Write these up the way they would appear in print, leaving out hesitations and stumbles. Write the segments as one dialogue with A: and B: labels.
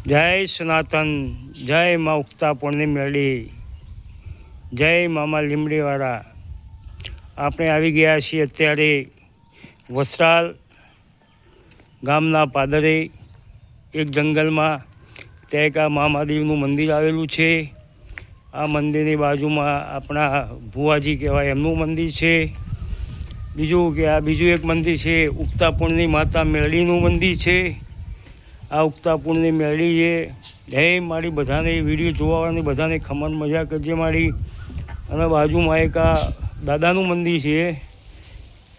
A: જય સનાતન, જય મા ઉગતા પૂર્ણિમ મેળી, જય મામા લીમડીવાળા। આપણે આવી ગયા છીએ અત્યારે વસ્ત્રાલ ગામના પાદરે એક જંગલમાં। ત્યાં એક આ મહાદેવનું મંદિર આવેલું છે। આ મંદિરની બાજુમાં આપણા ભુવાજી કહેવાય એમનું મંદિર છે। બીજું કે આ બીજું એક મંદિર છે ઉગતા પૂર્ણિમ માતા મેળીનું મંદિર છે। આ ઉગતા પૂર્ણિમ મેળી છે। જય મારી બધાને વિડીયો જોવાની બધાને ખમણ મજા કરજે મારી। અને બાજુમાં એક આ દાદાનું મંદિર છે,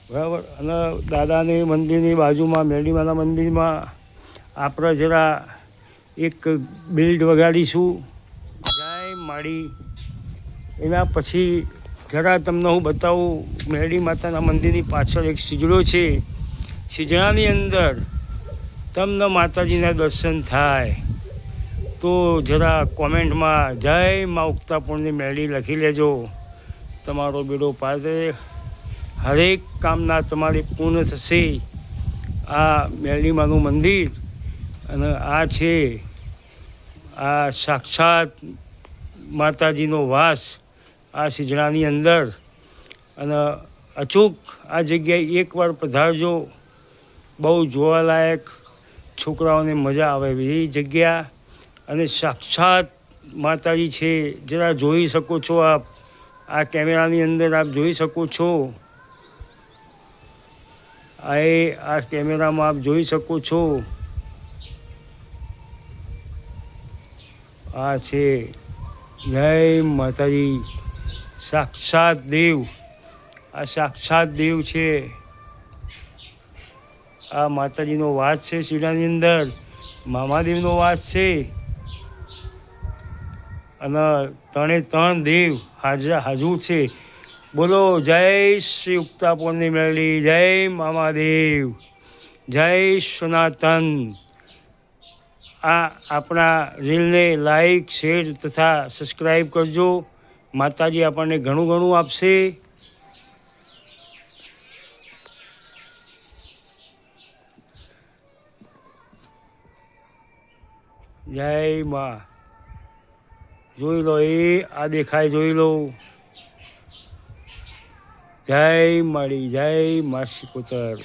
A: બરાબર। અને દાદાની મંદિરની બાજુમાં મેળીમાના મંદિરમાં આપણે જરા એક બિલ્ડ વગાડીશું, જય માળી। એના પછી જરા તમને હું બતાવું, મેળી માતાના મંદિરની પાછળ એક સિજડો છે। સિજડાની અંદર તમને માતાજીના દર્શન થાય તો જરા કોમેન્ટમાં જય મા ઉગતા પૂર્ણિમ મેળી લખી લેજો। તમારો બેડો પાર કરે, હરેક કામના તમારી પૂર્ણ થશે। આ મેળીમાનું મંદિર અને આ છે આ સાક્ષાત માતાજીનો વાસ આ સિજડાની અંદર। અને અચૂક આ જગ્યાએ એકવાર પધારજો, બહુ જોવાલાયક, છોકરાઓને મજા આવે એવી જગ્યા। અને સાક્ષાત માતાજી છે, જરા જોઈ શકો છો આપ, આ કેમેરાની અંદર આપ જોઈ શકો છો। આ કેમેરામાં આપ જોઈ શકો છો, આ છે જય માતાજી, સાક્ષાત દેવ, આ સાક્ષાત દેવ છે। આ માતાજીનો વાસ છે શિલાની અંદર, મહાદેવનો વાસ છે। અને ત્રણે ત્રણ દેવ હાજર છે। બોલો જય શ્રી ઉગતા પૂર્ણિમ મેળી, જય મહાદેવ, જય સનાતન। આ આપણા રીલને લાઈક, શેર તથા સબસ્ક્રાઈબ કરજો। માતાજી આપણને ઘણું ઘણું આપશે। જય માં, જોઈ લો, એ આ દેખાય જોઈ લો। જય માળી, જય મા શિકોતર।